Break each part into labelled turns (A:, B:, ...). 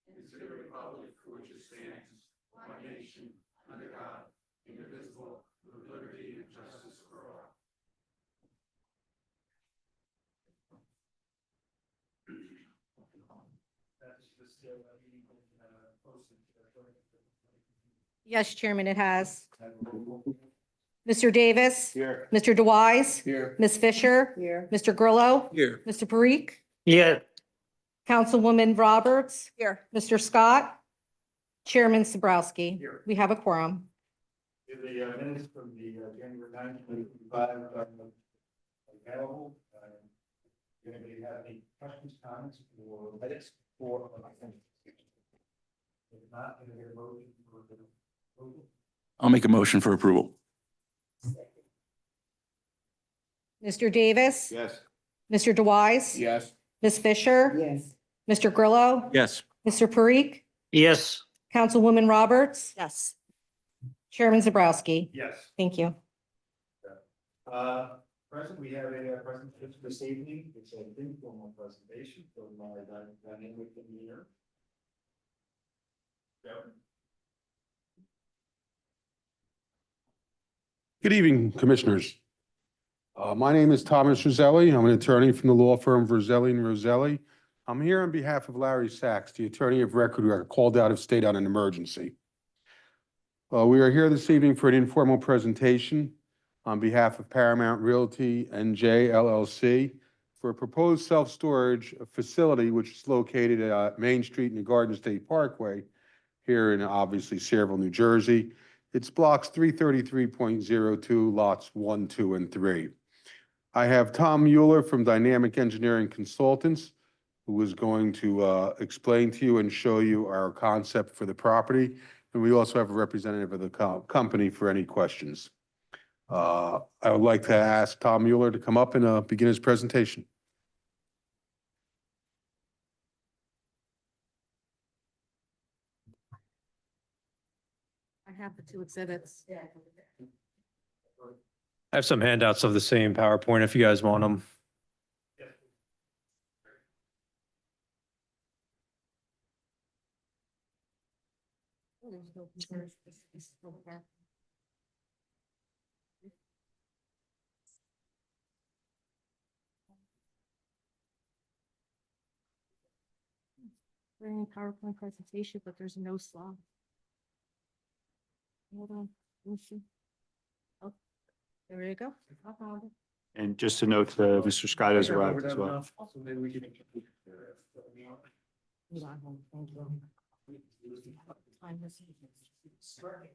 A: and to the republic for which it stands, one nation, under God, indivisible, with liberty and justice for all.
B: Yes, Chairman, it has. Mr. Davis.
A: Here.
B: Mr. DeWise.
A: Here.
B: Ms. Fisher.
C: Here.
B: Mr. Grillo.
A: Here.
B: Mr. Parikh.
A: Yeah.
B: Councilwoman Roberts.
C: Here.
B: Mr. Scott. Chairman Sabrowski.
A: Here.
B: We have a quorum.
A: The minutes from the January 9th, 2025 are available. Anybody have any questions, comments, or edits for? If not, can I get a motion for approval?
D: I'll make a motion for approval.
B: Mr. Davis.
A: Yes.
B: Mr. DeWise.
A: Yes.
B: Ms. Fisher.
C: Yes.
B: Mr. Grillo.
D: Yes.
B: Mr. Parikh.
D: Yes.
B: Councilwoman Roberts.
C: Yes.
B: Chairman Sabrowski.
A: Yes.
B: Thank you.
A: Present, we have a presentation this evening. It's an informal presentation from dynamic engineer.
E: Good evening, Commissioners. My name is Thomas Roselli. I'm an attorney from the law firm Roselli and Roselli. I'm here on behalf of Larry Sachs, the attorney of record who got called out of state on an emergency. We are here this evening for an informal presentation on behalf of Paramount Realty NJ LLC for a proposed self-storage facility which is located at Main Street and the Garden State Parkway here in obviously Sayreville, New Jersey. It's blocks 333.02, lots 1, 2, and 3. I have Tom Mueller from Dynamic Engineering Consultants, who is going to explain to you and show you our concept for the property. And we also have a representative of the company for any questions. I would like to ask Tom Mueller to come up and begin his presentation.
B: I have the two exhibits.
F: I have some handouts of the same PowerPoint if you guys want them.
B: Bring PowerPoint presentation, but there's no slide. Hold on, let me see. Oh, there you go. I found it.
G: And just to note, Mr. Scott has arrived as well.
A: So maybe we can.
B: Hold on, hold on, thank you. Time this.
F: Yeah, sorry.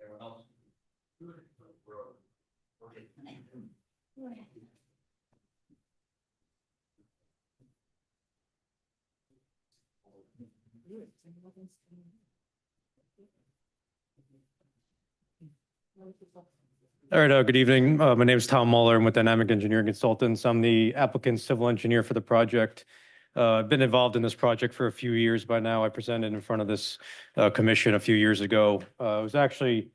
A: Everyone else?
F: All right, good evening. My name is Tom Mueller. I'm with Dynamic Engineering Consultants. I'm the applicant's civil engineer for the project. I've been involved in this project for a few years by now. I presented in front of this commission a few years ago. It was actually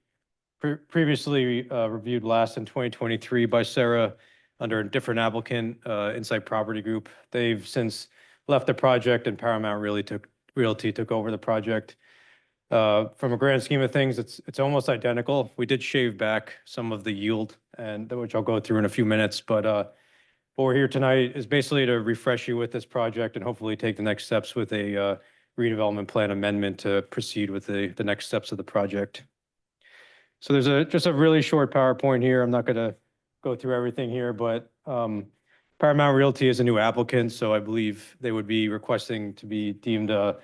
F: previously reviewed last in 2023 by Sarah under a different applicant, Insight Property Group. They've since left the project and Paramount Realty took over the project. From a grand scheme of things, it's almost identical. We did shave back some of the yield, and which I'll go through in a few minutes. But what we're here tonight is basically to refresh you with this project and hopefully take the next steps with a redevelopment plan amendment to proceed with the next steps of the project. So there's just a really short PowerPoint here. I'm not going to go through everything here, but Paramount Realty is a new applicant, so I believe they would be requesting to be deemed an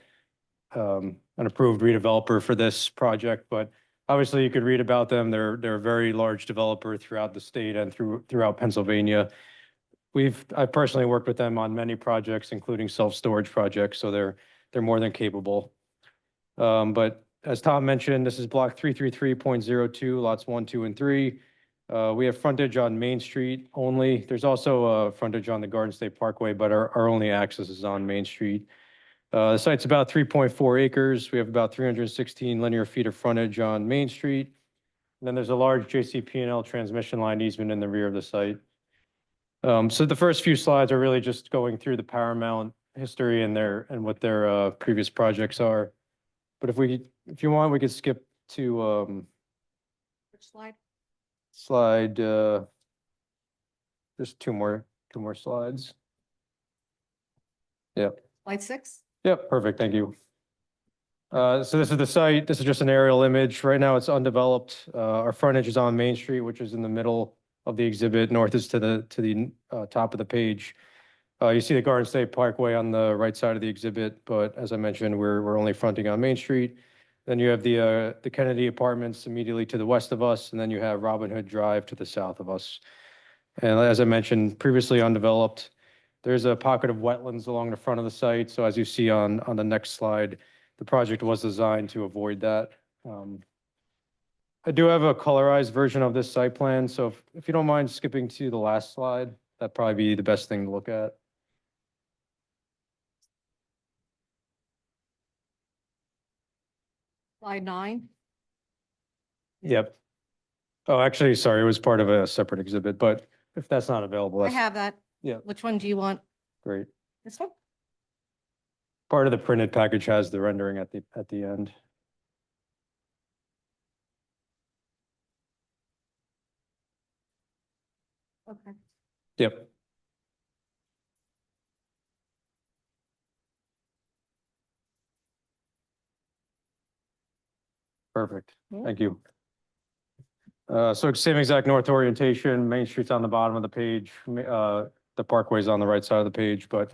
F: approved redeveloper for this project. But obviously you could read about them. They're a very large developer throughout the state and throughout Pennsylvania. I've personally worked with them on many projects, including self-storage projects, so they're more than capable. But as Tom mentioned, this is block 333.02, lots 1, 2, and 3. We have frontage on Main Street only. There's also frontage on the Garden State Parkway, but our only access is on Main Street. The site's about 3.4 acres. We have about 316 linear feet of frontage on Main Street. And then there's a large JCP&L transmission line easement in the rear of the site. So the first few slides are really just going through the Paramount history and what their previous projects are. But if you want, we could skip to
B: Which slide?
F: slide, just two more slides. Yep.
B: Slide 6?
F: Yep, perfect, thank you. So this is the site, this is just an aerial image. Right now it's undeveloped. Our frontage is on Main Street, which is in the middle of the exhibit. North is to the top of the page. You see the Garden State Parkway on the right side of the exhibit, but as I mentioned, we're only fronting on Main Street. Then you have the Kennedy Apartments immediately to the west of us, and then you have Robin Hood Drive to the south of us. And as I mentioned, previously undeveloped. There's a pocket of wetlands along the front of the site. So as you see on the next slide, the project was designed to avoid that. I do have a colorized version of this site plan. So if you don't mind skipping to the last slide, that'd probably be the best thing to look at.
B: Slide 9?
F: Yep. Oh, actually, sorry, it was part of a separate exhibit, but if that's not available,
B: I
F: that's
B: have that.
F: yeah.
B: Which one do you want?
F: great.
B: This one?
F: Part of the printed package has the rendering at the end.
B: Okay.
F: Yep. Perfect.
B: Yeah.
F: Thank you. So same exact north orientation, Main Street's on the bottom of the page, the parkway's on the right side of the page, but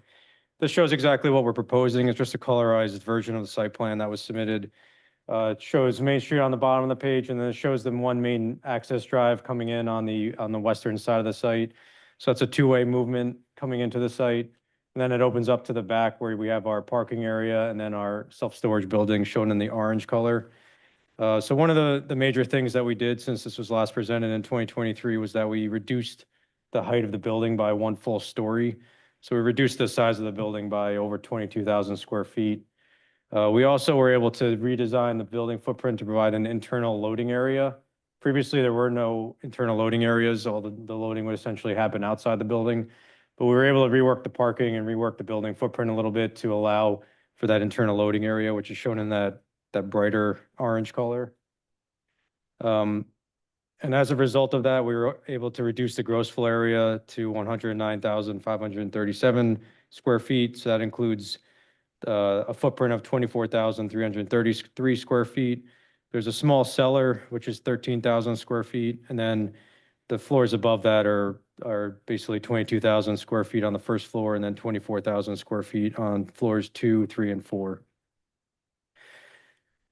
F: this shows exactly what we're proposing. It's just a colorized version of the site plan that was submitted. It shows Main Street on the bottom of the page, and then it shows them one main access drive coming in on the western side of the site. So that's a two-way movement coming into the site. And then it opens up to the back where we have our parking area and then our self-storage building shown in the orange color. So one of the major things that we did since this was last presented in 2023 was that we reduced the height of the building by 1 full story. So we reduced the size of the building by over 22,000 square feet. We also were able to redesign the building footprint to provide an internal loading area. Previously, there were no internal loading areas. All the loading would essentially happen outside the building. But we were able to rework the parking and rework the building footprint a little bit to allow for that internal loading area, which is shown in that brighter orange color. And as a result of that, we were able to reduce the gross floor area to 109,537 square feet. So that includes a footprint of 24,333 square feet. There's a small cellar, which is 13,000 square feet. And then the floors above that are basically 22,000 square feet on the first floor and then 24,000 square feet on floors 2, 3, and 4.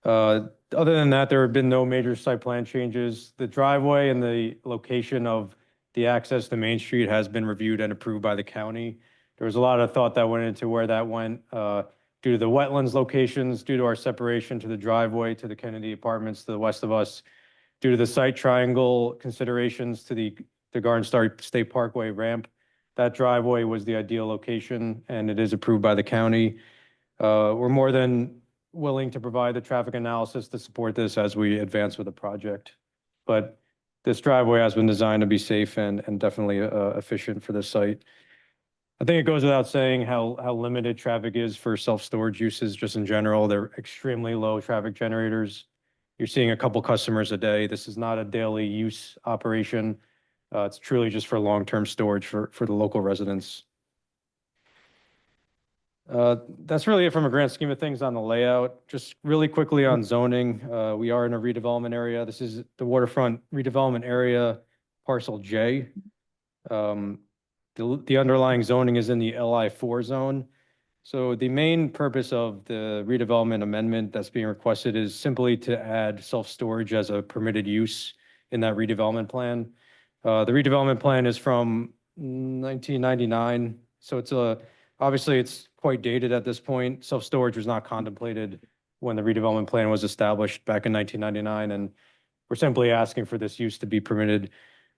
F: Other than that, there have been no major site plan changes. The driveway and the location of the access to Main Street has been reviewed and approved by the county. There was a lot of thought that went into where that went due to the wetlands locations, due to our separation to the driveway, to the Kennedy Apartments to the west of us, due to the site triangle considerations to the Garden State Parkway ramp. That driveway was the ideal location and it is approved by the county. We're more than willing to provide the traffic analysis to support this as we advance with the project. But this driveway has been designed to be safe and definitely efficient for this site. I think it goes without saying how limited traffic is for self-storage uses just in general. They're extremely low traffic generators. You're seeing a couple customers a day. This is not a daily use operation. It's truly just for long-term storage for the local residents. That's really it from a grand scheme of things on the layout. Just really quickly on zoning, we are in a redevelopment area. This is the waterfront redevelopment area, parcel J. The underlying zoning is in the LI4 zone. So the main purpose of the redevelopment amendment that's being requested is simply to add self-storage as a permitted use in that redevelopment plan. The redevelopment plan is from 1999, so it's obviously it's quite dated at this point. Self-storage was not contemplated when the redevelopment plan was established back in 1999, and we're simply asking for this use to be permitted.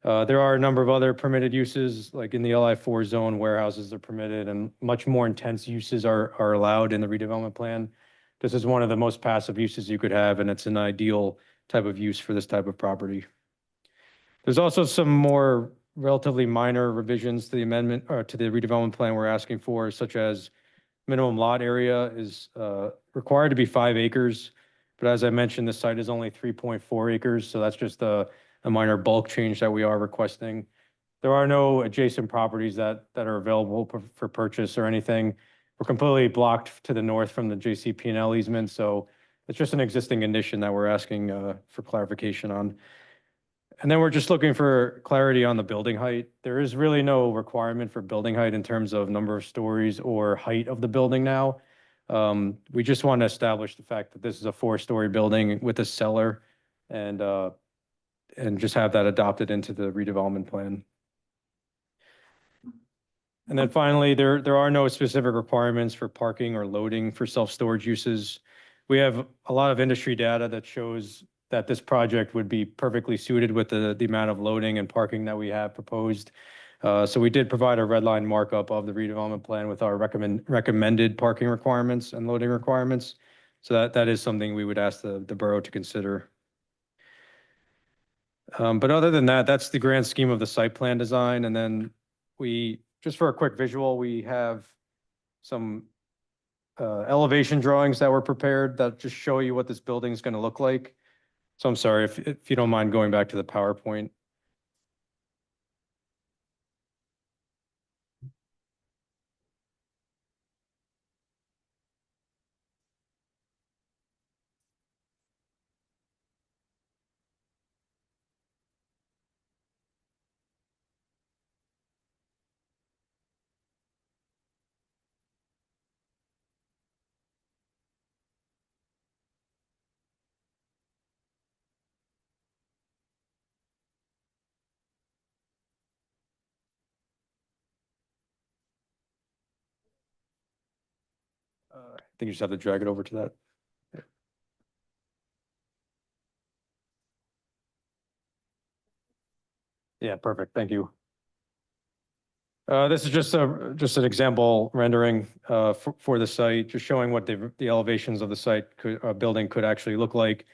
F: There are a number of other permitted uses, like in the LI4 zone, warehouses are permitted and much more intense uses are allowed in the redevelopment plan. This is one of the most passive uses you could have, and it's an ideal type of use for this type of property. There's also some more relatively minor revisions to the amendment or to the redevelopment plan we're asking for, such as minimum lot area is required to be 5 acres. But as I mentioned, the site is only 3.4 acres, so that's just a minor bulk change that we are requesting. There are no adjacent properties that are available for purchase or anything. We're completely blocked to the north from the JCP&L easement, so it's just an existing condition that we're asking for clarification on. And then we're just looking for clarity on the building height. There is really no requirement for building height in terms of number of stories or height of the building now. We just want to establish the fact that this is a 4-story building with a cellar and just have that adopted into the redevelopment plan. And then finally, there are no specific requirements for parking or loading for self-storage uses. We have a lot of industry data that shows that this project would be perfectly suited with the amount of loading and parking that we have proposed. So we did provide a red line markup of the redevelopment plan with our recommended parking requirements and loading requirements. So that is something we would ask the borough to consider. But other than that, that's the grand scheme of the site plan design. And then just for a quick visual, we have some elevation drawings that were prepared that just show you what this building is going to look like. So I'm sorry if you don't mind going back to the PowerPoint. I think you just have to drag it over to that. Yeah, perfect. Thank you. This is just an example rendering for the site, just showing what the elevations of the site building could actually look like.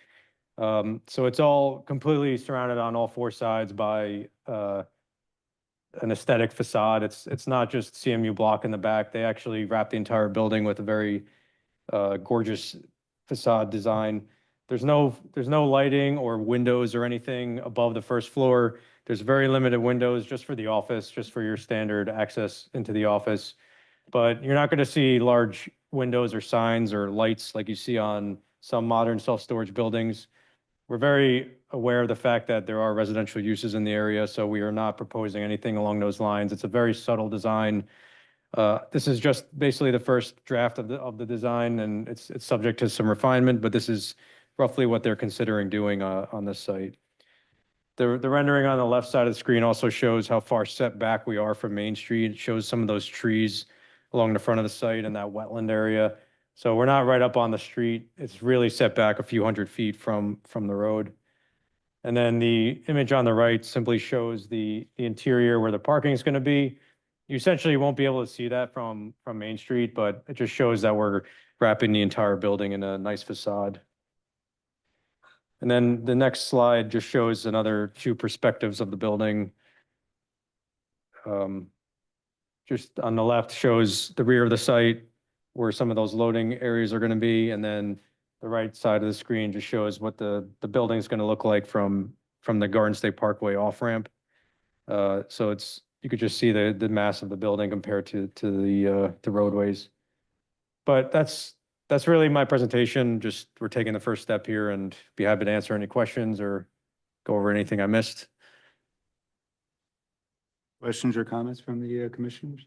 F: So it's all completely surrounded on all 4 sides by an aesthetic facade. It's not just CMU block in the back. They actually wrap the entire building with a very gorgeous facade design. There's no lighting or windows or anything above the first floor. There's very limited windows just for the office, just for your standard access into the office. But you're not going to see large windows or signs or lights like you see on some modern self-storage buildings. We're very aware of the fact that there are residential uses in the area, so we are not proposing anything along those lines. It's a very subtle design. This is just basically the first draft of the design, and it's subject to some refinement, but this is roughly what they're considering doing on this site. The rendering on the left side of the screen also shows how far set back we are from Main Street. It shows some of those trees along the front of the site and that wetland area. So we're not right up on the street. It's really set back a few hundred feet from the road. And then the image on the right simply shows the interior where the parking is going to be. You essentially won't be able to see that from Main Street, but it just shows that we're wrapping the entire building in a nice facade. And then the next slide just shows another 2 perspectives of the building. Just on the left shows the rear of the site where some of those loading areas are going to be. And then the right side of the screen just shows what the building is going to look like from the Garden State Parkway off-ramp. So you could just see the mass of the building compared to the roadways. But that's really my presentation. Just we're taking the first step here and be happy to answer any questions or go over anything I missed.
G: Questions or comments from the commissioners?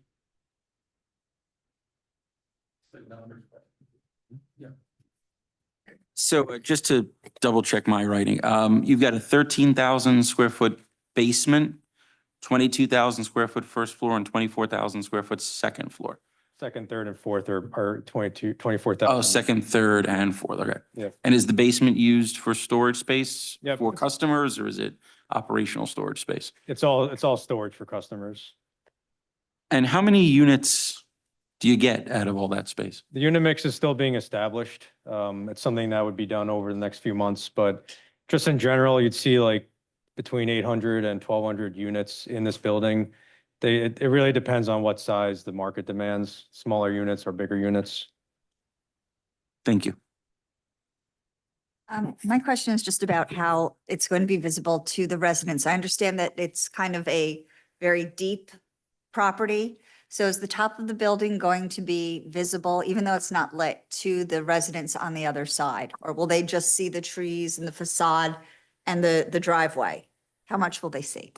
D: So just to double check my writing, you've got a 13,000 square foot basement, 22,000 square foot first floor and 24,000 square foot second floor.
F: Second, third, and fourth are 24,000.
D: Oh, second, third and fourth. Okay.
F: Yeah.
D: And is the basement used for storage space
F: Yep.
D: for customers or is it operational storage space.
F: It's all storage for customers.
D: And how many units do you get out of all that space?
F: The unit mix is still being established. It's something that would be done over the next few months, but just in general, you'd see like between 800 and 1,200 units in this building. It really depends on what size the market demands, smaller units or bigger units.
D: Thank you.
C: My question is just about how it's going to be visible to the residents. I understand that it's kind of a very deep property. So is the top of the building going to be visible, even though it's not lit, to the residents on the other side? Or will they just see the trees and the facade and the driveway? How much will they see?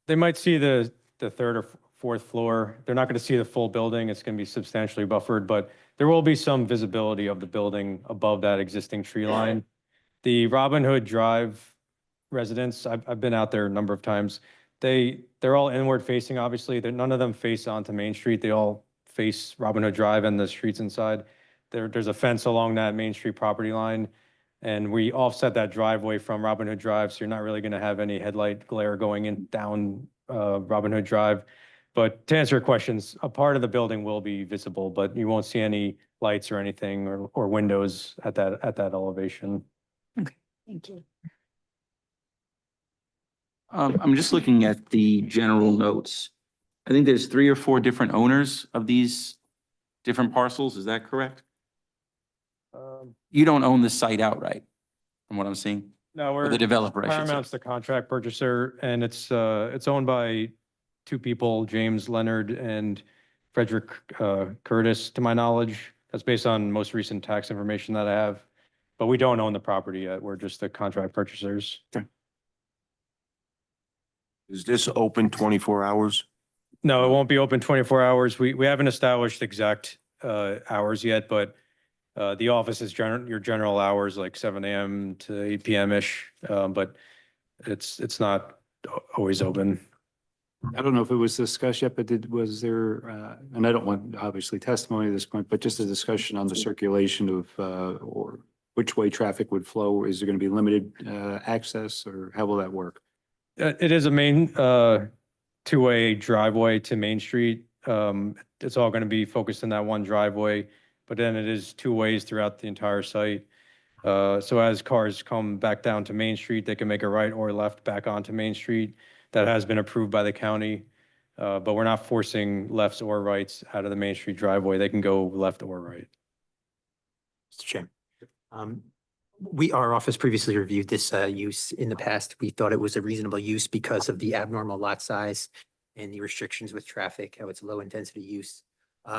F: They might see the third or fourth floor. They're not going to see the full building. It's going to be substantially buffered, but there will be some visibility of the building above that existing tree line. The Robin Hood Drive residents, I've been out there a number of times. They're all inward facing, obviously. None of them face onto Main Street. They all face Robin Hood Drive and the streets inside. There's a fence along that Main Street property line, and we offset that driveway from Robin Hood Drive, so you're not really going to have any headlight glare going in down Robin Hood Drive. But to answer your questions, a part of the building will be visible, but you won't see any lights or anything or windows at that elevation.
C: Thank you.
D: I'm just looking at the general notes. I think there's 3 or 4 different owners of these different parcels. Is that correct? You don't own the site outright, from what I'm seeing?
F: No,
D: Or the developer, I should say.
F: Paramount's the contract purchaser, and it's owned by 2 people, James Leonard and Frederick Curtis, to my knowledge. That's based on most recent tax information that I have. But we don't own the property yet. We're just the contract purchasers.
H: Is this open 24 hours?
F: No, it won't be open 24 hours. We haven't established exact hours yet, but the office is your general hours, like 7 a.m. to 8 p.m.-ish, but it's not always open.
G: I don't know if it was discussed yet, but was there, and I don't want obviously testimony at this point, but just a discussion on the circulation of, or which way traffic would flow? Is there going to be limited access, or how will that work?
F: It is a main two-way driveway to Main Street. It's all going to be focused in that one driveway, but then it is 2 ways throughout the entire site. So as cars come back down to Main Street, they can make a right or left back onto Main Street. That has been approved by the county, but we're not forcing lefts or rights out of the Main Street driveway. They can go left or right.
I: Mr. Chairman, our office previously reviewed this use in the past. We thought it was a reasonable use because of the abnormal lot size and the restrictions with traffic, how it's low intensity use.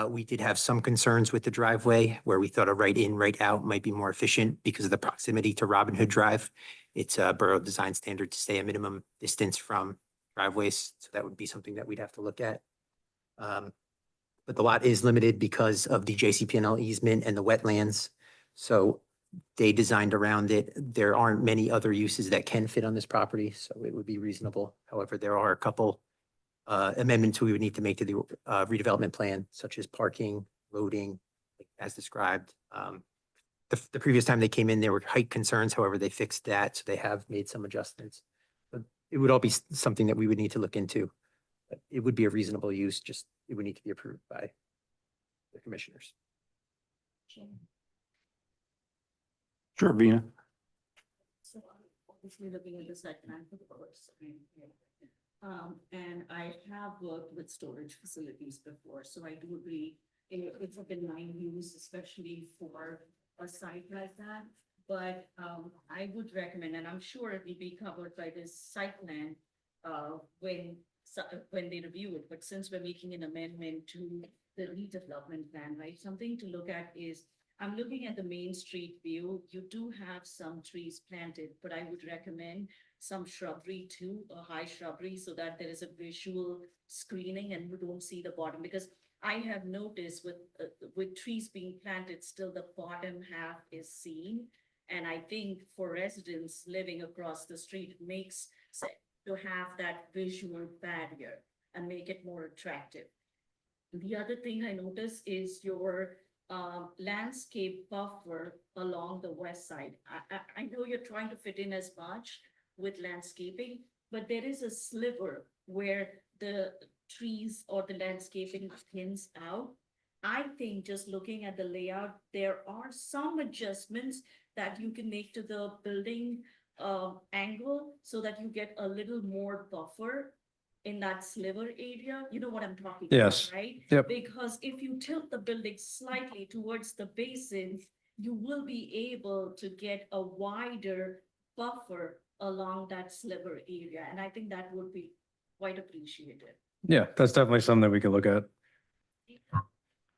I: We did have some concerns with the driveway where we thought a right in, right out might be more efficient because of the proximity to Robin Hood Drive. It's a borough design standard to stay a minimum distance from driveways. So that would be something that we'd have to look at. But the lot is limited because of the JCP&L easement and the wetlands. So they designed around it. There aren't many other uses that can fit on this property, so it would be reasonable. However, there are a couple amendments we would need to make to the redevelopment plan, such as parking, loading, as described. The previous time they came in, there were height concerns. However, they fixed that, so they have made some adjustments. But it would all be something that we would need to look into. But it would be a reasonable use, just it would need to be approved by the commissioners.
G: Sure, Vina.
B: So I'm obviously looking at the site plan for the first. And I have worked with storage facilities before, so I do agree it's a benign use, especially for a site like that. But I would recommend, and I'm sure it will be covered by this site plan when they review it. But since we're making an amendment to the redevelopment plan, right, something to look at is, I'm looking at the Main Street view. You do have some trees planted, but I would recommend some shrubbery too, a high shrubbery, so that there is a visual screening and you don't see the bottom. Because I have noticed with trees being planted, still the bottom half is seen. And I think for residents living across the street, it makes sense to have that visual barrier and make it more attractive. The other thing I noticed is your landscape buffer along the west side. I know you're trying to fit in as much with landscaping, but there is a sliver where the trees or the landscaping thins out. I think just looking at the layout, there are some adjustments that you can make to the building angle so that you get a little more buffer in that sliver area. You know what I'm talking about,
F: Yes.
B: right?
F: Yep.
B: Because if you tilt the building slightly towards the basin, you will be able to get a wider buffer along that sliver area. And I think that would be quite appreciated.
F: Yeah, that's definitely something that we could look at.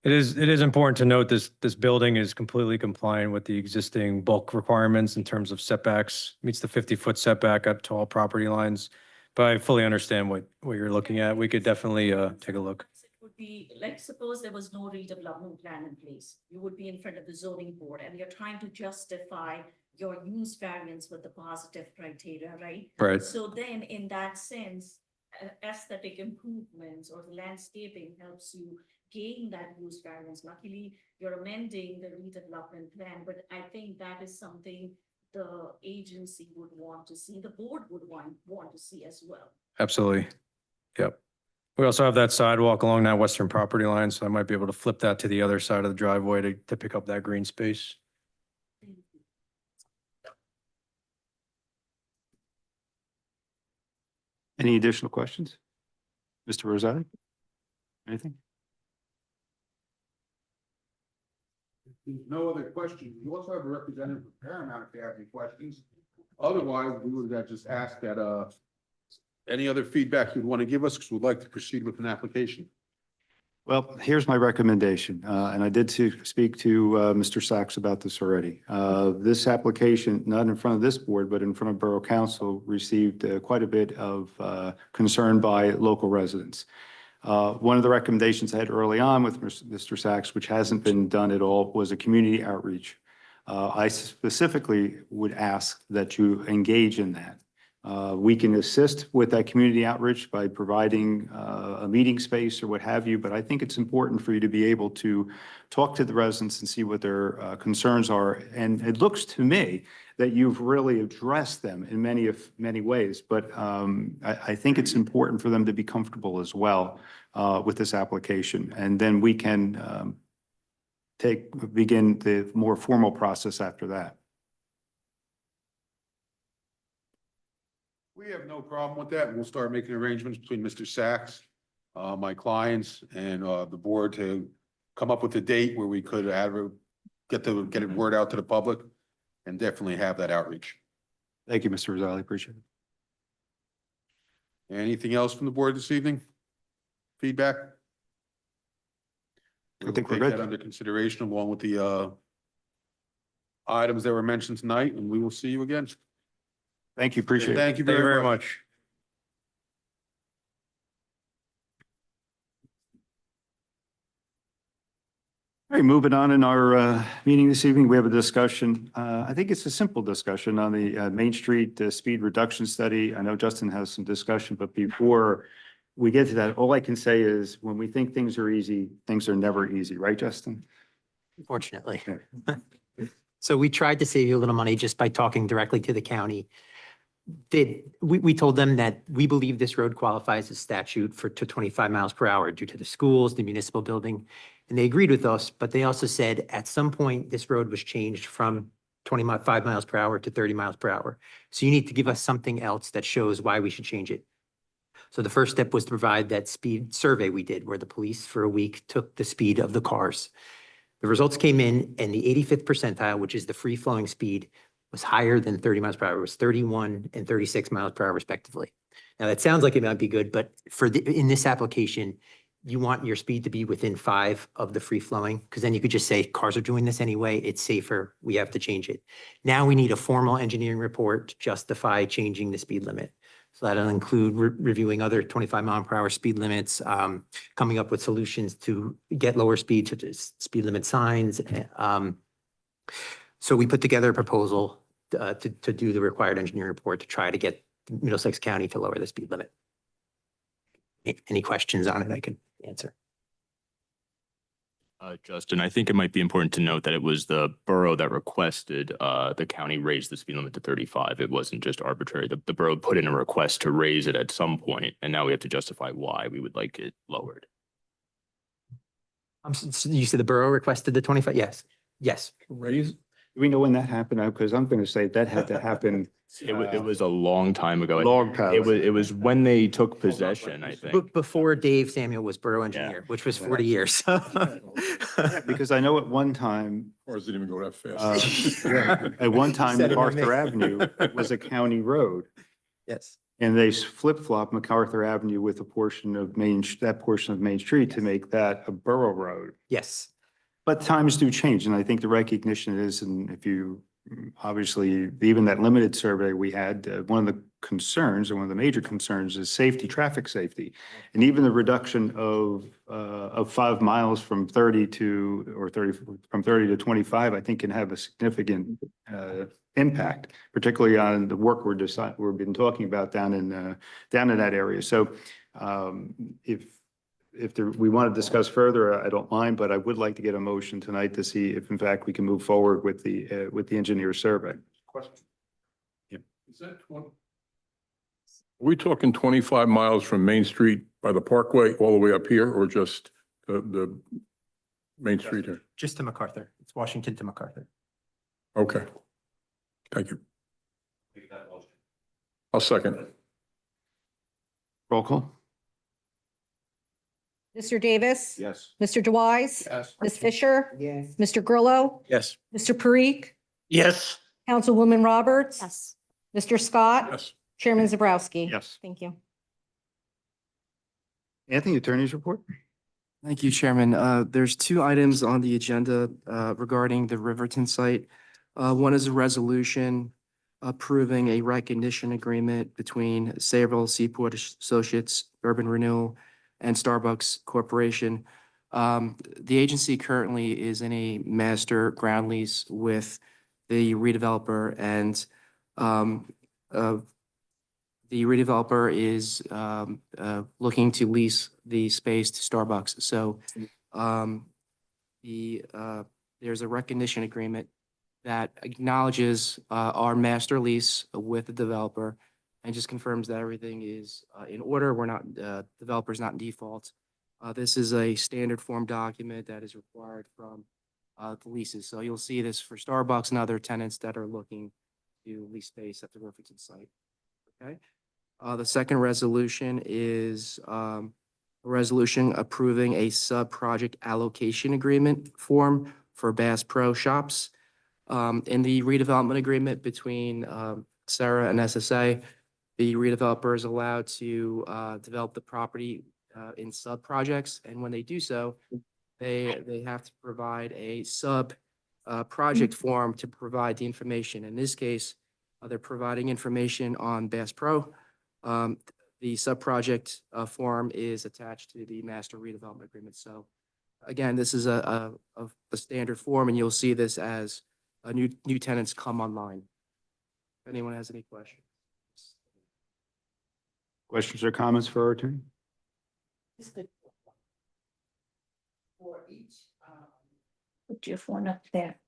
F: It is important to note this building is completely compliant with the existing bulk requirements in terms of setbacks, meets the 50-foot setback up to all property lines. But I fully understand what you're looking at. We could definitely take a look.
B: It would be, like, suppose there was no redevelopment plan in place. You would be in front of the zoning board and you're trying to justify your use variance with the positive criteria, right?
F: Right.
B: So then in that sense, aesthetic improvements or the landscaping helps you gain that use variance. Luckily, you're amending the redevelopment plan, but I think that is something the agency would want to see, the board would want to see as well.
F: Absolutely. Yep. We also have that sidewalk along that western property line, so I might be able to flip that to the other side of the driveway to pick up that green space.
G: Any additional questions? Mr. Rosati? Anything?
E: There's no other questions. You also have a representative from Paramount if they have any questions. Otherwise, we would just ask that, any other feedback you'd want to give us, because we'd like to proceed with an application.
G: Well, here's my recommendation, and I did speak to Mr. Sachs about this already. This application, not in front of this board, but in front of Borough Council, received quite a bit of concern by local residents. One of the recommendations I had early on with Mr. Sachs, which hasn't been done at all, was a community outreach. I specifically would ask that you engage in that. We can assist with that community outreach by providing a meeting space or what have you, but I think it's important for you to be able to talk to the residents and see what their concerns are. And it looks to me that you've really addressed them in many ways, but I think it's important for them to be comfortable as well with this application. And then we can begin the more formal process after that.
E: We have no problem with that, and we'll start making arrangements between Mr. Sachs, my clients, and the board to come up with a date where we could get a word out to the public and definitely have that outreach.
G: Thank you, Mr. Rosali. Appreciate it.
E: Anything else from the board this evening? Feedback?
G: I think we're
E: We'll take
G: good.
E: that under consideration along with the items that were mentioned tonight, and we will see you again.
G: Thank you. Appreciate it.
E: Thank you
F: Thank you
E: very
F: very
E: much.
F: much.
G: All right, moving on in our meeting this evening, we have a discussion. I think it's a simple discussion on the Main Street speed reduction study. I know Justin has some discussion, but before we get to that, all I can say is when we think things are easy, things are never easy, right, Justin?
I: Unfortunately. So we tried to save you a little money just by talking directly to the county. We told them that we believe this road qualifies as statute to 25 miles per hour due to the schools, the municipal building, and they agreed with us, but they also said at some point this road was changed from 25 miles per hour to 30 miles per hour. So you need to give us something else that shows why we should change it. So the first step was to provide that speed survey we did, where the police for a week took the speed of the cars. The results came in, and the 85th percentile, which is the free flowing speed, was higher than 30 miles per hour. It was 31 and 36 miles per hour respectively. Now that sounds like it might be good, but in this application, you want your speed to be within 5 of the free flowing, because then you could just say cars are doing this anyway. It's safer. We have to change it. Now we need a formal engineering report to justify changing the speed limit. So that'll include reviewing other 25 mile per hour speed limits, coming up with solutions to get lower speed, such as speed limit signs. So we put together a proposal to do the required engineering report to try to get Middlesex County to lower the speed limit. Any questions on it I could answer?
J: Justin, I think it might be important to note that it was the borough that requested the county raise the speed limit to 35. It wasn't just arbitrary. The borough put in a request to raise it at some point, and now we have to justify why we would like it lowered.
I: You said the borough requested the 25? Yes, yes.
H: Raise?
G: Do we know when that happened? Because I'm going to say that had to happen.
J: It was a long time ago.
G: Long time.
J: It was when they took possession, I think.
I: Before Dave Samuel was borough engineer, which was 40 years.
G: Yeah, because I know at one time,
E: Or does it even go that fast?
G: at one time,
I: Said it to
G: MacArthur
I: me.
G: Avenue was a county road.
I: Yes.
G: And they flip-flopped MacArthur Avenue with a portion of that portion of Main Street to make that a borough road.
I: Yes.
G: But times do change, and I think the recognition is, and if you, obviously, even that limited survey we had, one of the concerns, or one of the major concerns is safety, traffic safety. And even the reduction of 5 miles from 30 to 25, I think can have a significant impact, particularly on the work we've been talking about down in that area. So if we want to discuss further, I don't mind, but I would like to get a motion tonight to see if in fact we can move forward with the engineer's survey.
E: Question.
G: Yep.
E: Is that 20? Are we talking 25 miles from Main Street by the Parkway all the way up here, or just the Main Street here?
I: Just to MacArthur. It's Washington to MacArthur.
E: Okay. Thank you. I'll second.
G: Roll call?
K: Mr. Davis?
H: Yes.
K: Mr. Dewise?
E: Yes.
K: Ms. Fisher?
I: Yes.
K: Mr. Grillo?
D: Yes.
K: Mr. Parikh?
D: Yes.
K: Councilwoman Roberts?
C: Yes.
K: Mr. Scott?
E: Yes.
K: Chairman Zabrowski?
G: Yes.
K: Thank you.
G: Anthony, attorney's report?
L: Thank you, Chairman. There's 2 items on the agenda regarding the Riverton site. One is a resolution approving a recognition agreement between Sayreville Seaport Associates, Urban Renewal, and Starbucks Corporation. The agency currently is in a master ground lease with the redeveloper, and the redeveloper is looking to lease the space to Starbucks. So there's a recognition agreement that acknowledges our master lease with the developer and just confirms that everything is in order. We're not, developer's not in default. This is a standard form document that is required from the leases. So you'll see this for Starbucks and other tenants that are looking to lease space at the Riverton site. Okay. The second resolution is a resolution approving a sub-project allocation agreement form for Bass Pro Shops. In the redevelopment agreement between Sarah and SSA, the redeveloper is allowed to develop the property in sub-projects, and when they do so, they have to provide a sub-project form to provide the information. In this case, they're providing information on Bass Pro. The sub-project form is attached to the master redevelopment agreement. So again, this is a standard form, and you'll see this as new tenants come online. If anyone has any questions.
G: Questions or comments for our attorney?
K: For each, put your phone up there.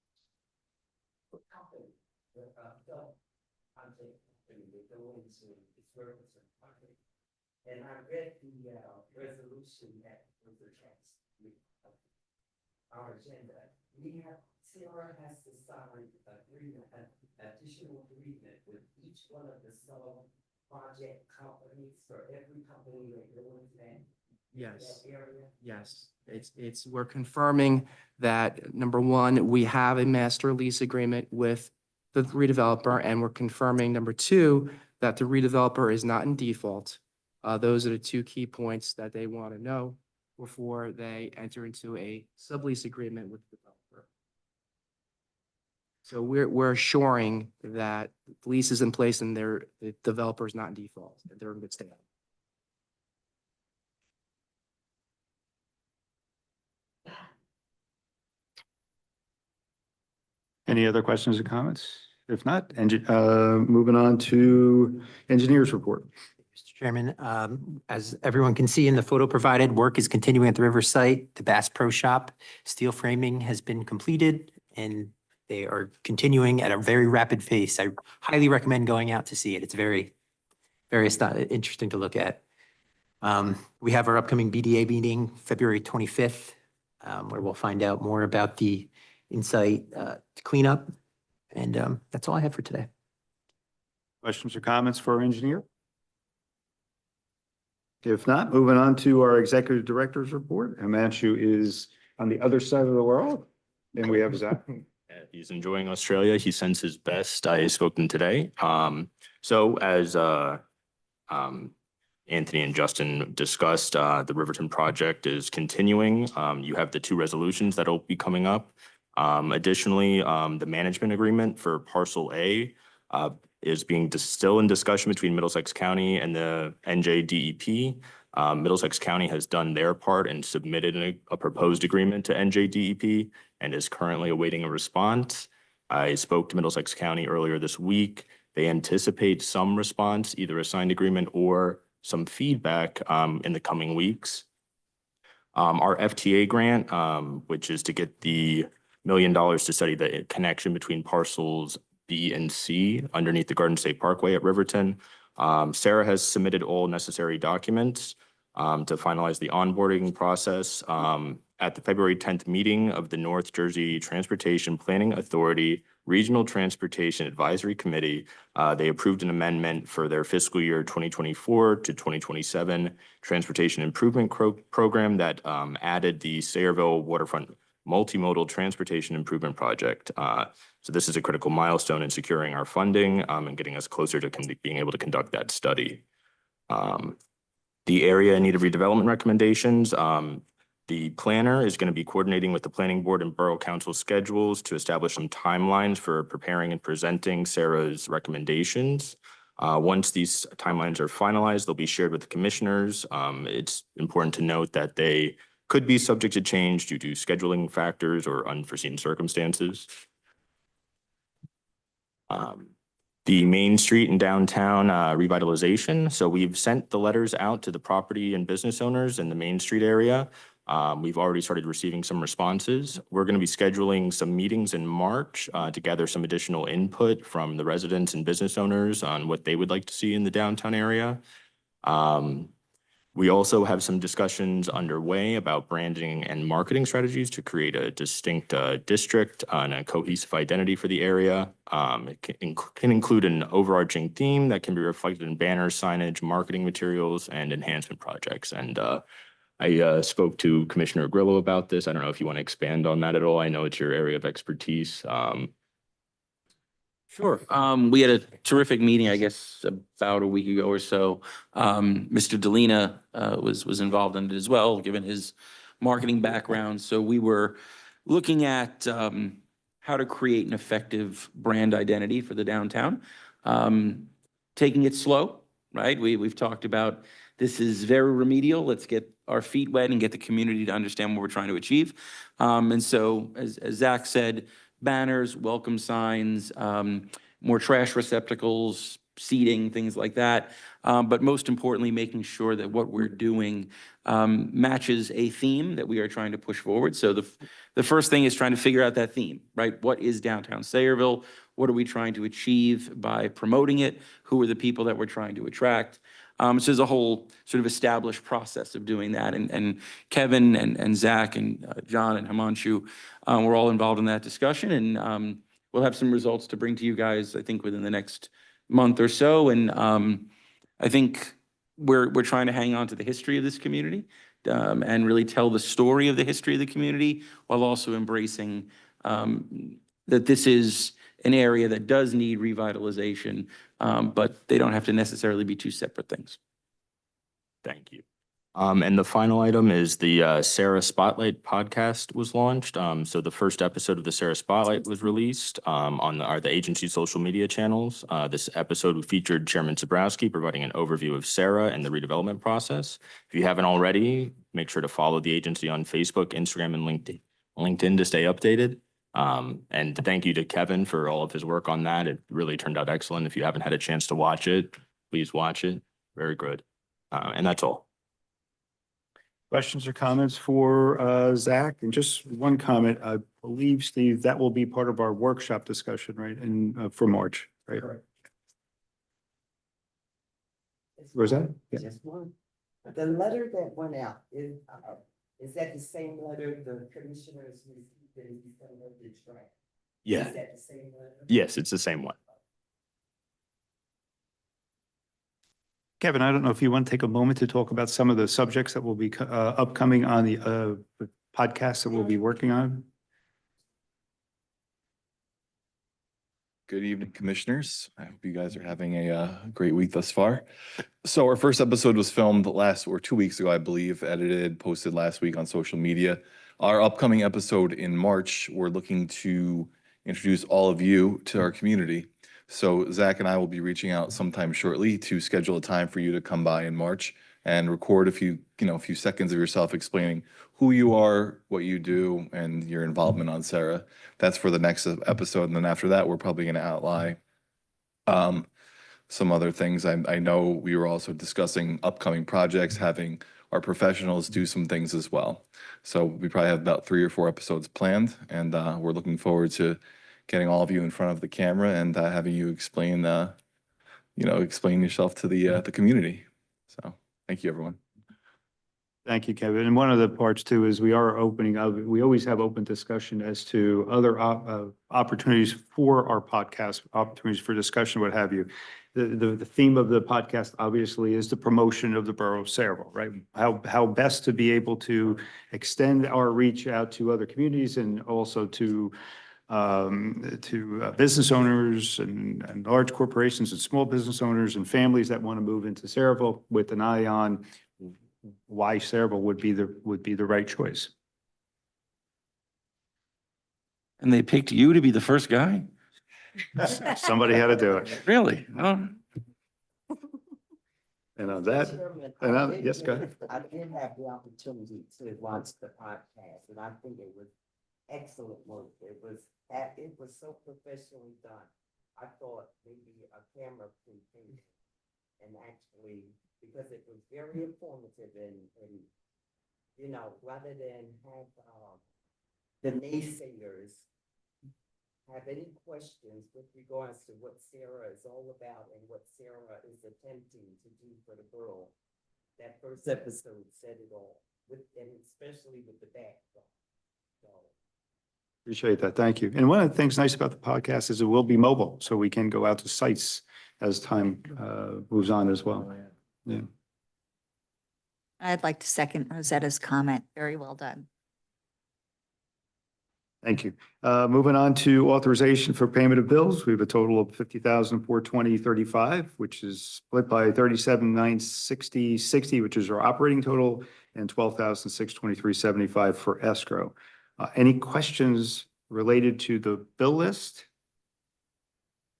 M: And I read the resolution that was attached to our agenda. Sarah has to sign an additional agreement with each one of the sub-project companies for every company that goes in
L: Yes.
M: that area.
L: Yes, we're confirming that, number one, we have a master lease agreement with the redeveloper, and we're confirming, number two, that the redeveloper is not in default. Those are the 2 key points that they want to know before they enter into a sublease agreement with the developer. So we're assuring that the lease is in place and the developer is not in default, that they're in good standing.
G: Any other questions or comments? If not, moving on to engineer's report.
I: Mr. Chairman, as everyone can see in the photo provided, work is continuing at the river site. The Bass Pro Shop steel framing has been completed and they are continuing at a very rapid pace. I highly recommend going out to see it. It's very interesting to look at. We have our upcoming BDA meeting, February 25th, where we'll find out more about the in-site cleanup. And that's all I have for today.
G: Questions or comments for our engineer? If not, moving on to our executive director's report. Himanshu is on the other side of the world. And we have Zach.
J: Yeah, he's enjoying Australia. He sends his best. I spoke to him today. So as Anthony and Justin discussed, the Riverton project is continuing. You have the 2 resolutions that'll be coming up. Additionally, the management agreement for parcel A is being still in discussion between Middlesex County and the NJDEP. Middlesex County has done their part and submitted a proposed agreement to NJDEP and is currently awaiting a response. I spoke to Middlesex County earlier this week. They anticipate some response, either a signed agreement or some feedback in the coming weeks. Our FTA grant, which is to get the $1 million to study the connection between parcels B and C underneath the Garden State Parkway at Riverton. Sarah has submitted all necessary documents to finalize the onboarding process. At the February 10th meeting of the North Jersey Transportation Planning Authority Regional Transportation Advisory Committee, they approved an amendment for their fiscal year 2024 to 2027 transportation improvement program that added the Sayreville Waterfront Multimodal Transportation Improvement Project. So this is a critical milestone in securing our funding and getting us closer to being able to conduct that study. The area in need of redevelopment recommendations. The planner is going to be coordinating with the planning board and borough council schedules to establish some timelines for preparing and presenting Sarah's recommendations. Once these timelines are finalized, they'll be shared with the commissioners. It's important to note that they could be subject to change due to scheduling factors or unforeseen circumstances. The Main Street and downtown revitalization. So we've sent the letters out to the property and business owners in the Main Street area. We've already started receiving some responses. We're going to be scheduling some meetings in March to gather some additional input from the residents and business owners on what they would like to see in the downtown area. We also have some discussions underway about branding and marketing strategies to create a distinct district and a cohesive identity for the area. It can include an overarching theme that can be reflected in banners, signage, marketing materials, and enhancement projects. And I spoke to Commissioner Grillo about this. I don't know if you want to expand on that at all. I know it's your area of expertise.
D: Sure. We had a terrific meeting, I guess, about a week ago or so. Mr. Delina was involved in it as well, given his marketing background. So we were looking at how to create an effective brand identity for the downtown. Taking it slow, right? We've talked about this is very remedial. Let's get our feet wet and get the community to understand what we're trying to achieve. And so, as Zach said, banners, welcome signs, more trash receptacles, seating, things like that. But most importantly, making sure that what we're doing matches a theme that we are trying to push forward. So the first thing is trying to figure out that theme, right? What is downtown Sayreville? What are we trying to achieve by promoting it? Who are the people that we're trying to attract? So there's a whole sort of established process of doing that. And Kevin and Zach and John and Himanshu were all involved in that discussion. And we'll have some results to bring to you guys, I think, within the next month or so. And I think we're trying to hang on to the history of this community and really tell the story of the history of the community while also embracing that this is an area that does need revitalization, but they don't have to necessarily be two separate things.
J: Thank you. And the final item is the Sarah Spotlight podcast was launched. So the first episode of the Sarah Spotlight was released on the agency's social media channels. This episode featured Chairman Zabrowski providing an overview of Sarah and the redevelopment process. If you haven't already, make sure to follow the agency on Facebook, Instagram, and LinkedIn to stay updated. And thank you to Kevin for all of his work on that. It really turned out excellent. If you haven't had a chance to watch it, please watch it. Very good. And that's all.
G: Questions or comments for Zach? And just one comment, I believe, Steve, that will be part of our workshop discussion, right? And for March, right? Where's that? Yeah.
M: Just one. The letter that went out, is that the same letter the commissioners received in December of the draft?
J: Yeah.
M: Is that the same letter?
J: Yes, it's the same one.
G: Kevin, I don't know if you want to take a moment to talk about some of the subjects that will be upcoming on the podcast that we'll be working on.
N: Good evening, commissioners. I hope you guys are having a great week thus far. So our first episode was filmed 2 weeks ago, I believe, edited, posted last week on social media. Our upcoming episode in March, we're looking to introduce all of you to our community. So Zach and I will be reaching out sometime shortly to schedule a time for you to come by in March and record a few seconds of yourself explaining who you are, what you do, and your involvement on Sarah. That's for the next episode. And then after that, we're probably going to outline some other things. I know we were also discussing upcoming projects, having our professionals do some things as well. So we probably have about 3 or 4 episodes planned, and we're looking forward to getting all of you in front of the camera and having you explain yourself to the community. So thank you, everyone.
G: Thank you, Kevin. And one of the parts too is we are opening up, we always have open discussion as to other opportunities for our podcast, opportunities for discussion, what have you. The theme of the podcast obviously is the promotion of the borough of Sayreville, right? How best to be able to extend our reach out to other communities and also to business owners and large corporations and small business owners and families that want to move into Sayreville with an eye on why Sayreville would be the right choice.
D: And they picked you to be the first guy?
G: Somebody had to do it.
D: Really? Oh.
G: And on that,
M: Chairman,
G: yes, go ahead.
M: I did have the opportunity to watch the podcast, and I think it was excellent work. It was so professionally done. I thought maybe a camera could take and actually, because it was very informative and rather than have the naysayers have any questions with regards to what Sarah is all about and what Sarah is attempting to do for the borough, that first episode said it all, and especially with the backdrop. So,
G: Appreciate that. Thank you. And one of the things nice about the podcast is it will be mobile, so we can go out to sites as time moves on as well. Yeah.
C: I'd like to second Rosetta's comment. Very well done.
G: Thank you. Moving on to authorization for payment of bills. We have a total of $50,420.35, which is split by $37,960.60, which is our operating total, and $12,623.75 for escrow. Any questions related to the bill list?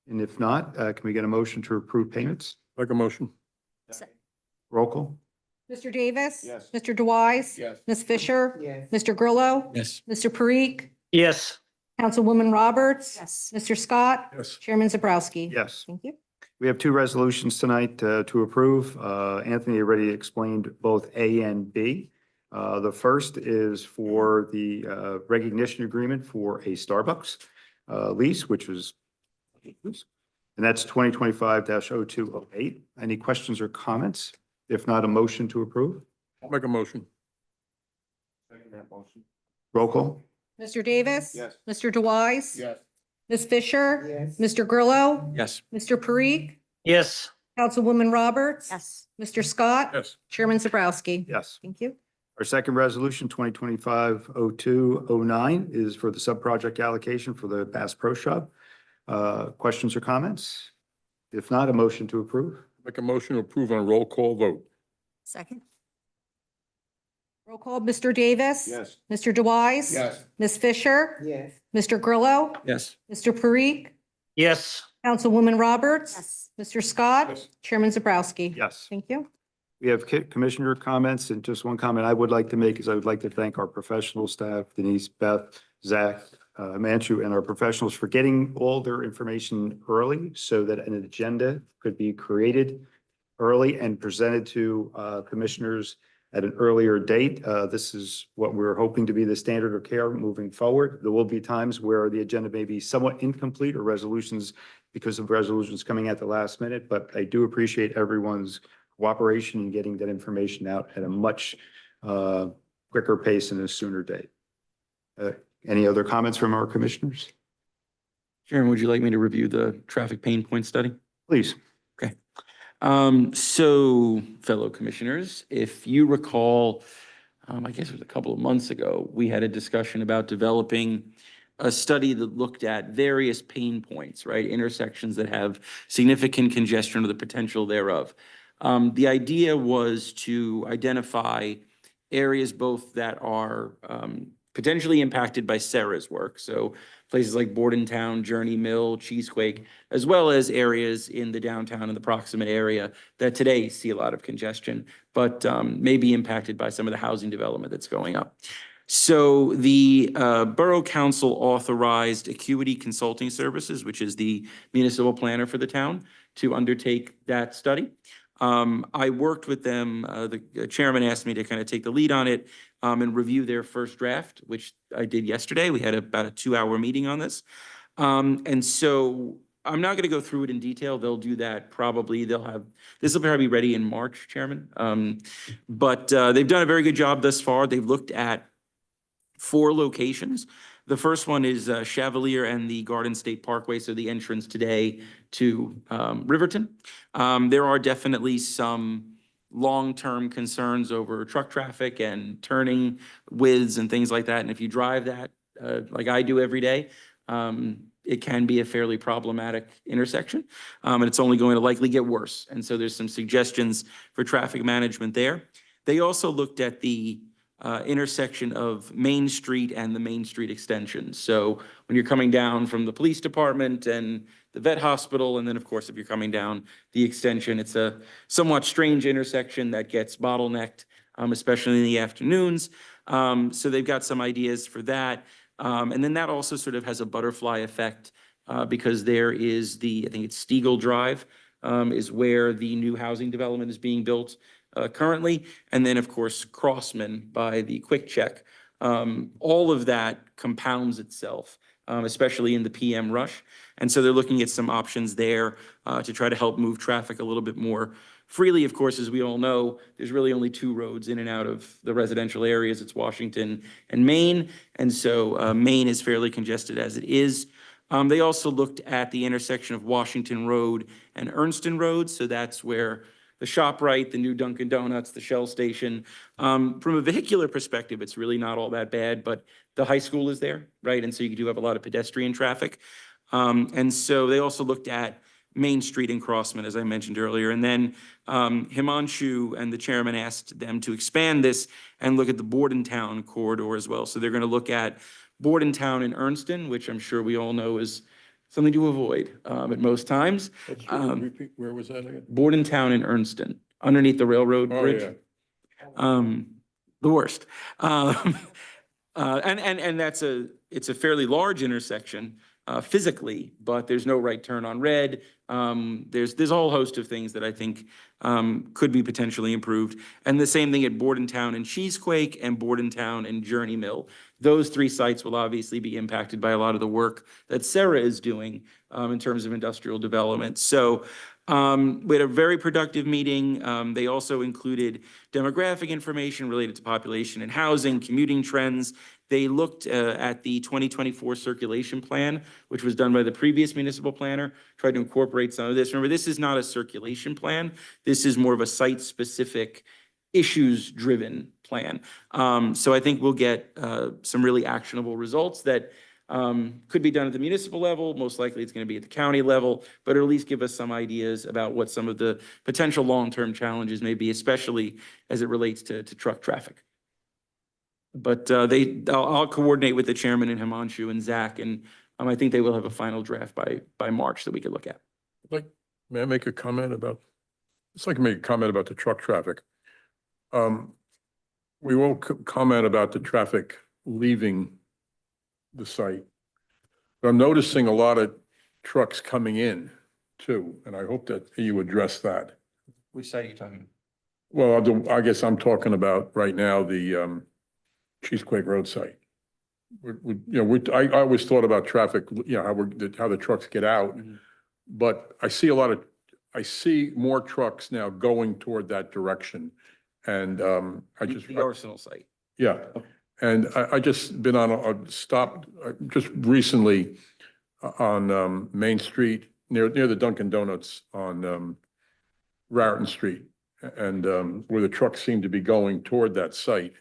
G: And if not, can we get a motion to approve payments?
E: Make a motion.
G: Roll call?
K: Mr. Davis.
E: Yes.
K: Mr. Dewise.
E: Yes.
K: Ms. Fisher.
M: yes.
K: Mr. Grillo.
D: Yes.
K: Mr. Parikh.
F: Yes.
K: Councilwoman Roberts.
C: Yes.
K: Mr. Scott.
E: Yes.
K: Chairman Zabrowski.
G: Yes.
K: Thank you.
G: We have 2 resolutions tonight to approve. Anthony already explained both A and B. The first is for the recognition agreement for a Starbucks lease, which was, and that's 2025-0208. Any questions or comments? If not, a motion to approve?
E: I'll make a motion.
G: Roll call?
K: Mr. Davis.
E: Yes.
K: Mr. Dewise.
E: Yes.
K: Ms. Fisher.
M: Yes.
K: Mr. Grillo.
D: Yes.
K: Mr. Parikh.
F: Yes.
K: Councilwoman Roberts.
C: Yes.
K: Mr. Scott.
E: Yes.
K: Chairman Zabrowski.
G: Yes.
K: Thank you.
G: Our second resolution, 2025-0209, is for the subproject allocation for the Bass Pro Shop. Questions or comments? If not, a motion to approve?
E: Make a motion to approve on a roll call vote.
C: Second?
K: Roll call, Mr. Davis.
E: Yes.
K: Mr. Dewise.
E: Yes.
K: Ms. Fisher.
M: Yes.
K: Mr. Grillo.
D: Yes.
K: Mr. Parikh.
F: Yes.
K: Councilwoman Roberts.
C: Yes.
K: Mr. Scott.
E: Yes.
K: Chairman Zabrowski.
G: Yes.
K: Thank you.
G: We have commissioner comments, and just one comment I would like to make is I would like to thank our professional staff, Denise, Beth, Zach, Manchu, and our professionals for getting all their information early so that an agenda could be created early and presented to commissioners at an earlier date. This is what we're hoping to be the standard of care moving forward. There will be times where the agenda may be somewhat incomplete or resolutions because of resolutions coming at the last minute, but I do appreciate everyone's cooperation in getting that information out at a much quicker pace and a sooner date. Any other comments from our commissioners?
D: Chairman, would you like me to review the traffic pain point study?
G: Please.
D: Okay. So fellow commissioners, if you recall, I guess it was a couple of months ago, we had a discussion about developing a study that looked at various pain points, right? Intersections that have significant congestion or the potential thereof. The idea was to identify areas both that are potentially impacted by Sarah's work. So places like Bordentown, Journey Mill, Cheesequake, as well as areas in the downtown and the proximate area that today see a lot of congestion, but may be impacted by some of the housing development that's going up. So the Borough Council authorized Acuity Consulting Services, which is the municipal planner for the town, to undertake that study. I worked with them. The chairman asked me to kind of take the lead on it and review their first draft, which I did yesterday. We had about a 2-hour meeting on this. And so I'm not going to go through it in detail. They'll do that probably. This will probably be ready in March, Chairman. But they've done a very good job thus far. They've looked at 4 locations. The first one is Chevalier and the Garden State Parkway, so the entrance today to Riverton. There are definitely some long-term concerns over truck traffic and turning widths and things like that. And if you drive that, like I do every day, it can be a fairly problematic intersection, and it's only going to likely get worse. And so there's some suggestions for traffic management there. They also looked at the intersection of Main Street and the Main Street extension. So when you're coming down from the police department and the vet hospital, and then of course, if you're coming down the extension, it's a somewhat strange intersection that gets bottlenecked, especially in the afternoons. So they've got some ideas for that. And then that also sort of has a butterfly effect because there is I think it's Stiegel Drive is where the new housing development is being built currently. And then of course, Crossman by the Quick Check. All of that compounds itself, especially in the PM rush. And so they're looking at some options there to try to help move traffic a little bit more freely. Of course, as we all know, there's really only 2 roads in and out of the residential areas. It's Washington and Main. And so Main is fairly congested as it is. They also looked at the intersection of Washington Road and Ernston Road. So that's where the ShopRite, the new Dunkin' Donuts, the Shell station. From a vehicular perspective, it's really not all that bad, but the high school is there, right? And so you do have a lot of pedestrian traffic. And so they also looked at Main Street and Crossman, as I mentioned earlier. And then Himanshu and the chairman asked them to expand this and look at the Bordentown corridor as well. So they're going to look at Bordentown and Ernston, which I'm sure we all know is something to avoid at most times.
E: Repeat, where was that again?
D: Bordentown and Ernston, underneath the railroad bridge. The worst. And it's a fairly large intersection physically, but there's no right turn on red. There's a whole host of things that I think could be potentially improved. And the same thing at Bordentown and Cheesequake and Bordentown and Journey Mill. Those 3 sites will obviously be impacted by a lot of the work that Sarah is doing in terms of industrial development. So we had a very productive meeting. They also included demographic information related to population and housing, commuting trends. They looked at the 2024 circulation plan, which was done by the previous municipal planner, tried to incorporate some of this. Remember, this is not a circulation plan. This is more of a site-specific, issues-driven plan. So I think we'll get some really actionable results that could be done at the municipal level. Most likely it's going to be at the county level, but it'll at least give us some ideas about what some of the potential long-term challenges may be, especially as it relates to truck traffic. But I'll coordinate with the chairman and Himanshu and Zach, and I think they will have a final draft by March that we could look at.
E: May I make a comment about, I'd like to make a comment about the truck traffic. We won't comment about the traffic leaving the site, but I'm noticing a lot of trucks coming in too, and I hope that you address that.
D: Which site are you talking?
E: Well, I guess I'm talking about right now, the Cheesequake Road site. I always thought about traffic, how the trucks get out.
D: Mhm.
E: But I see more trucks now going toward that direction. And
D: The Arsenal site.
E: yeah. And I just been on stopped just recently on Main Street near the Dunkin' Donuts on Raritan Street. And where the trucks seem to be going toward that site.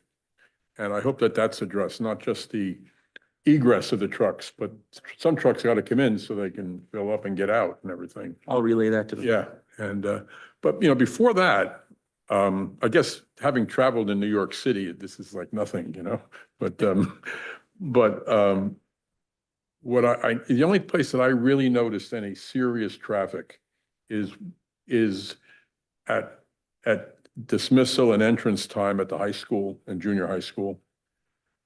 E: And I hope that that's addressed, not just the egress of the trucks, but some trucks got to come in so they can fill up and get out and everything.
D: I'll relay that to them.
E: Yeah, and, but, before that, I guess having traveled in New York City, this is like nothing, but, the only place that I really noticed any serious traffic is at dismissal and entrance time at the high school and junior high school.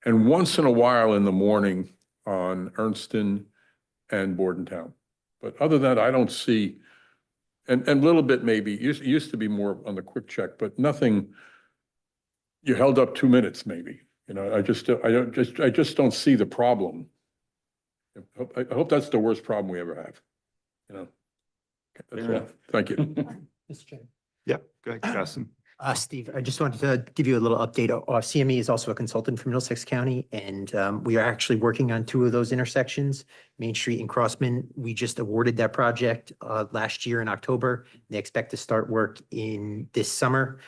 E: And once in a while in the morning on Ernston and Bordentown. But other than that, I don't see, and a little bit maybe, it used to be more on the quick check, but nothing, you held up 2 minutes maybe, I just don't see the problem. I hope that's the worst problem we ever have, That's
D: Fair
E: all.
D: enough.
E: Thank you.
I: Mr. Chairman.
G: Yep, go ahead, Justin.
I: Steve, I just wanted to give you a little update. CME is also a consultant for Middlesex County, and we are actually working on 2 of those intersections, Main Street and Crossman. We just awarded that project last year in October. They expect to start work in this summer.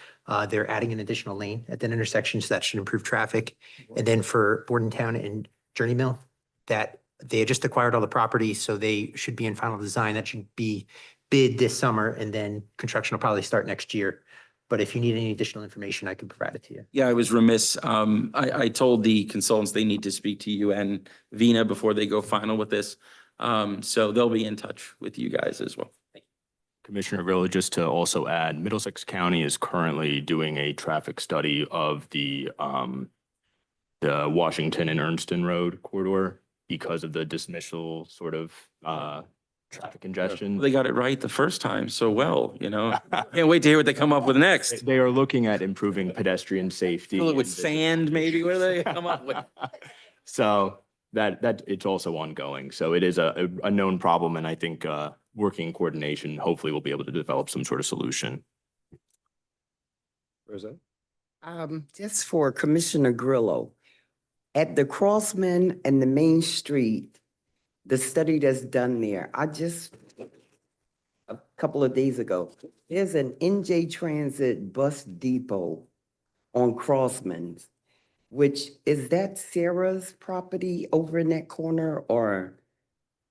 I: They're adding an additional lane at that intersection, so that should improve traffic. And then for Bordentown and Journey Mill, that they just acquired all the property, so they should be in final design. That should be bid this summer, and then construction will probably start next year. But if you need any additional information, I can provide it to you.
D: Yeah, I was remiss. I told the consultants they need to speak to you and Vina before they go final with this. So they'll be in touch with you guys as well.
J: Commissioner Villa, just to also add, Middlesex County is currently doing a traffic study of the Washington and Ernston Road corridor because of the dismissal sort of traffic congestion.
D: They got it right the first time so well, Can't wait to hear what they come up with next.
J: They are looking at improving pedestrian safety.
D: Fill it with
J: and
D: sand, maybe, what do they come up with?
J: So that it's also ongoing. So it is a known problem, and I think working in coordination, hopefully we'll be able to develop some sort of solution.
G: Rosa?
M: Just for Commissioner Grillo, at the Crossman and the Main Street, the study that's done there, a couple of days ago, there's an NJ Transit bus depot on Crossman, which, is that Sarah's property over in that corner or?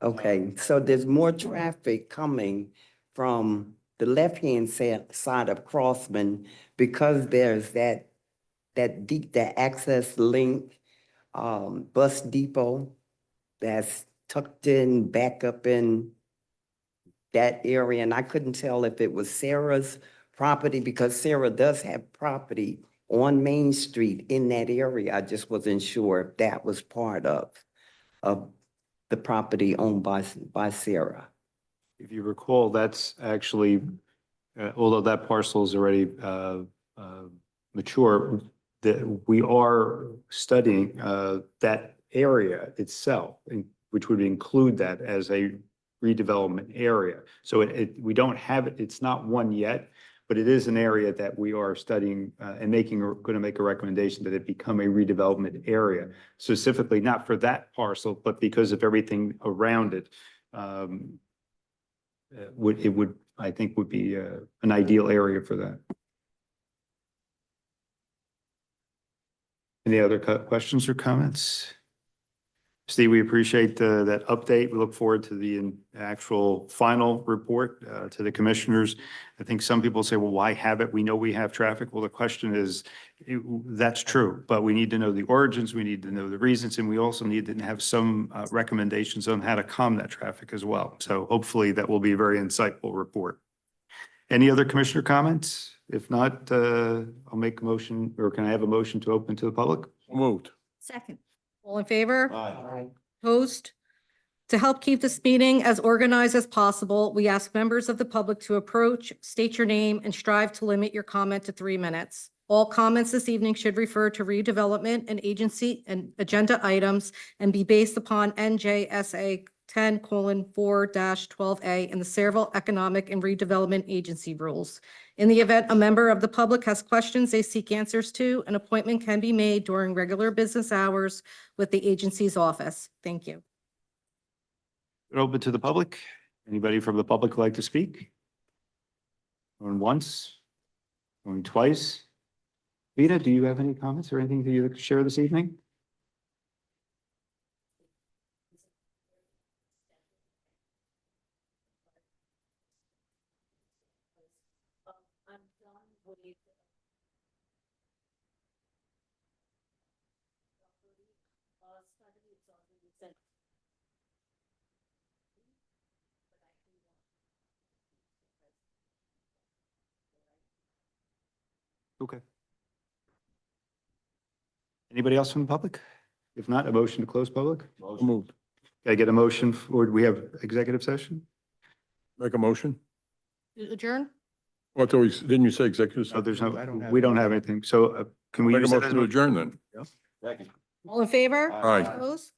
M: Okay, so there's more traffic coming from the left-hand side of Crossman because there's that access link bus depot that's tucked in back up in that area. And I couldn't tell if it was Sarah's property because Sarah does have property on Main Street in that area. I just wasn't sure if that was part of the property owned by Sarah.
G: If you recall, that's actually, although that parcel is already mature, that we are studying that area itself, which would include that as a redevelopment area. So we don't have it, it's not one yet, but it is an area that we are studying and going to make a recommendation that it become a redevelopment area, specifically not for that parcel, but because of everything around it. I think would be an ideal area for that. Any other questions or comments? Steve, we appreciate that update. We look forward to the actual final report to the commissioners. I think some people say, well, why have it? We know we have traffic. Well, the question is, that's true, but we need to know the origins, we need to know the reasons, and we also need to have some recommendations on how to calm that traffic as well. So hopefully that will be a very insightful report. Any other commissioner comments? If not, I'll make a motion, or can I have a motion to open to the public?
E: Moved.
C: Second.
K: All in favor?
E: Aye.
K: Opposed?
O: To help keep this meeting as organized as possible, we ask members of the public to approach, state your name, and strive to limit your comment to 3 minutes. All comments this evening should refer to redevelopment and agency and agenda items and be based upon NJSA 10:4-12A and the Sayreville Economic and Redevelopment Agency rules. In the event a member of the public has questions they seek answers to, an appointment can be made during regular business hours with the agency's office. Thank you.
G: Open to the public. Anybody from the public would like to speak? Going once, going twice. Vita, do you have any comments or anything that you'd like to share this evening?
B: I'm done with
G: Okay. Anybody else from the public? If not, a motion to close public?
H: Moved.
G: Can I get a motion for, we have executive session?
H: Make a motion?
O: Adjourn?
H: What, didn't you say executive?
G: No, there's no, we don't have anything. So can we?
H: Make a
G: use that
H: motion
G: as
H: to
G: a-
H: adjourn then.
O: All in favor?
H: Aye.
O: Opposed?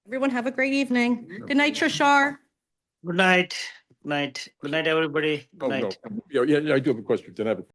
O: Everyone have a great evening. Good night, Trishar.
P: Good night. Good night. Good night, everybody. Good
H: Oh, no.
P: night.
H: Yeah, I do have a question. Then I have a